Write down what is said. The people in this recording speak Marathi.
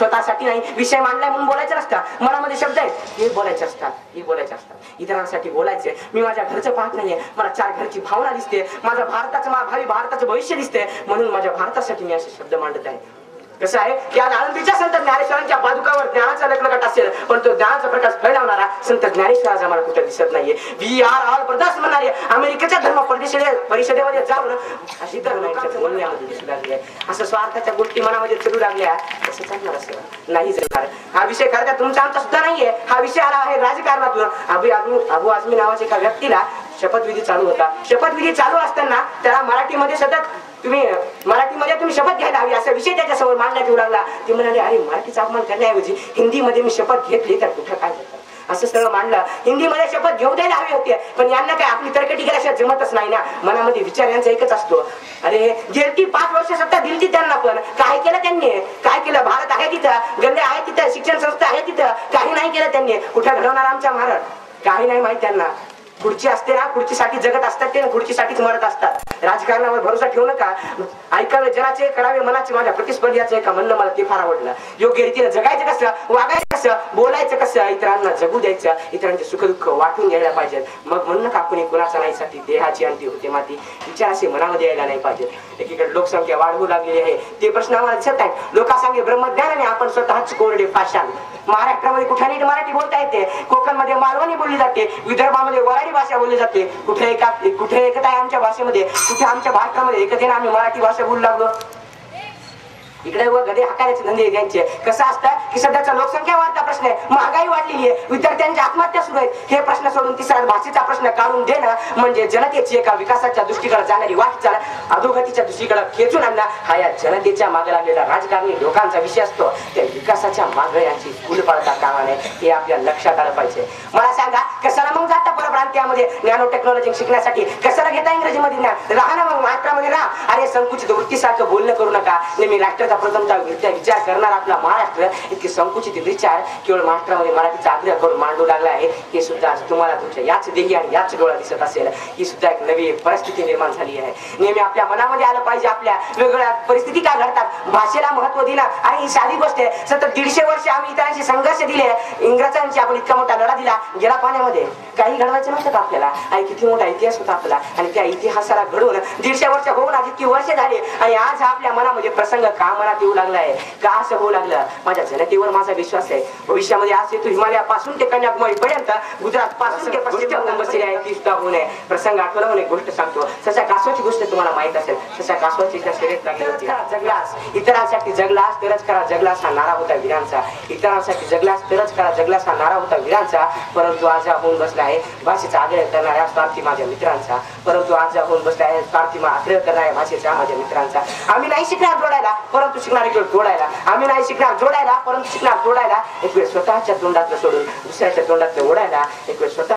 स्वतःसाठी नाही, विषय मांडलाय म्हणून बोलायचं नसतं, मनामध्ये शब्द आहेत हे बोलायचे असतात, हे बोलायचे असतात, इतरांसाठी बोलायचे. मी माझ्या घरचं पाहत नाहीये, मला चार घरची भावना दिसते, माझं भावी भारताचं भविष्य दिसते, म्हणून माझ्या भारतासाठी मी असे शब्द मांडत आहे. कसं आहे, या आळंदीच्या संत ज्ञानेश्वरांच्या पादुकावर ज्ञानाचा लखलखाट असेल, पण तो ज्ञानाचा प्रकाश फैलावणारा संत ज्ञानेश्वराचा आम्हाला कुठे दिसत नाहीये. वी आर ऑल ब्रदर्स म्हणणारे अमेरिकेच्या धर्म परिषदेमध्ये जाऊन अशी बोलण्यामध्ये दिसू लागली आहे. असं स्वार्थाच्या गोष्टी मनामध्ये चढू लागल्या, असं चालणार असं नाही चालणार. हा विषय खरं तर तुमचा आमचा सुद्धा नाहीये, हा विषय आला आहे राजकारणातून. अबू आझमी नावाच्या एका व्यक्तीला शपथविधी चालू होता. शपथविधी चालू असताना त्याला मराठीमध्ये मराठीमध्ये तुम्ही शपथ घ्यायला हवी असा विषय त्याच्यासमोर मांडण्यात येऊ लागला. ते म्हणाले, अरे मराठीचा अपमान करण्याऐवजी हिंदीमध्ये मी शपथ घेतली तर कुठं काय होतं, असं सगळं मांडलं. हिंदीमध्ये शपथ घेऊ द्यायला हवी होती, पण यांना काय आपली तर्कटी केल्याशिवाय जमतच नाही ना. मनामध्ये विचार यांचा एकच असतो, अरे गेली 5 वर्ष सत्ता दिली त्यांना, पण काय केलं त्यांनी, काय केलं? भारत आहे तिथं, गल्ले आहे तिथं, शिक्षण संस्था आहे तिथं, काही नाही केलं त्यांनी. कुठं घडवणार आमच्या महाराज, काही नाही माहित त्यांना. खुर्ची असते ना, खुर्चीसाठी जगत असतात ते, खुर्चीसाठीच मरत असतात. राजकारणावर भरोसा ठेवू नका. ऐकावे जनाचे, करावे मनाचे. माझ्या प्रतिस्पर्ध्याचं एका म्हणणं मला ते फार आवडलं. योग्य रीतीने जगायचं कसं, वागायचं कसं, बोलायचं कसं, इतरांना जगू द्यायचं, इतरांचे सुखदुःख वाटून घ्यायला पाहिजे. मग म्हणणं का कुणी कुणाचा नाही साठी देहाची अंती होते माती, विचार असे मनामध्ये यायला नाही पाहिजे. एकीकडे लोकसंख्या वाढवू लागलेली आहे, ते प्रश्न आम्हाला दिसत आहे. लोकांसांगे ब्रह्मज्ञान आणि आपण स्वतःच कोरडे पाषाण. महाराष्ट्रामध्ये कुठे नीट मराठी बोलता येते, कोकणमध्ये मालवणी बोलली जाते, विदर्भामध्ये वराडी भाषा बोलली जाते. कुठे एकता आहे आमच्या भाषेमध्ये, कुठे आमच्या भारतामध्ये एकतेने आम्ही मराठी भाषा बोलू लागलो. इकडे व गदे हाकायचे धंदे त्यांचे. कसं असतं की सध्याचा लोकसंख्या वाढता प्रश्न आहे, महागाई वाढलेली आहे, विद्यार्थ्यांच्या आत्महत्या सुरू आहेत. हे प्रश्न सोडून तिसरा भाषेचा प्रश्न काढून देणं म्हणजे जनतेची एका विकासाच्या दृष्टीकडे जाणारी वाटचाल अधोगतीच्या दृष्टीकडे खेचून आणणं हा या जनतेच्या मागे लागलेला राजकारणी लोकांचा विषय असतो. त्या विकासाच्या मागे यांची फुल पडता कामा नये, हे आपल्या लक्षात आलं पाहिजे. मला सांगा, कशाला मग जाता परप्रांतीयामध्ये नॅनो टेक्नॉलॉजी शिकण्यासाठी, कशाला घेता इंग्रजीमध्ये ज्ञान? राहा ना मग महाराष्ट्रामध्ये राहा. अरे संकुचित वृत्तीसारखं बोलणं करू नका. नेहमी राष्ट्र प्रथमता विचार करणार आपला महाराष्ट्र इतके संकुचित विचार केवळ महाराष्ट्रामध्ये मराठीचा आग्रह करून मांडू लागला आहे. हे सुद्धा तुम्हाला तुमच्या याच देही आणि याच डोळा दिसत असेल. ही सुद्धा एक नवी परिस्थिती निर्माण झाली आहे. नेहमी आपल्या मनामध्ये आलं पाहिजे, आपल्या वेगवेगळ्या परिस्थिती का घडतात, भाषेला महत्व दिलं. आणि ही साधी गोष्ट आहे, सतत 150 वर्ष आम्ही इतरांशी संघर्ष दिले, इंग्रजांशी आपण इतका मोठा लढा दिला, गेला पाण्यामध्ये. काही घडवायचं नव्हतं का आपल्याला? आणि किती मोठा इतिहास होता आपला, आणि त्या इतिहासाला घडवून 150 वर्ष होऊन आज इतकी वर्ष झाली, आणि आज आपल्या मनामध्ये प्रसंग का मनात येऊ लागलाय, का असं होऊ लागलं? माझ्या जनतेवर माझा विश्वास आहे. भविष्यामध्ये आज येतो हिमालयापासून ते कन्याकुमारी पर्यंत, गुजरात पासून ते पश्चिम बसलेले आहे, ती सुद्धा होऊ नये. प्रसंग आठवला म्हणून एक गोष्ट सांगतो. ससा कासवाची गोष्ट तुम्हाला माहित असेल. ससा कासवाची एका शर्यत लागली होती. जगलास, इतरांसाठी जगलास तरच खरा जगलास हा नारा होता वीरांचा. इतरांसाठी जगलास तरच खरा जगलास हा नारा होता वीरांचा. परंतु आज होऊन बसला आहे भाषेचा आग्रह करणाऱ्या स्वार्थी माझ्या मित्रांचा. परंतु आज होऊन बसला आहे स्वार्थी आग्रह करणाऱ्या भाषेचा माझ्या मित्रांचा. आम्ही नाही शिकणार जोडायला, परंतु शिकणार एक वेळ जोडायला. आम्ही नाही शिकणार जोडायला, परंतु शिकणार जोडायला. एक वेळ स्वतःच्या तोंडातलं सोडून दुसऱ्याच्या तोंडातलं ओढायला. एक वेळ स्वतः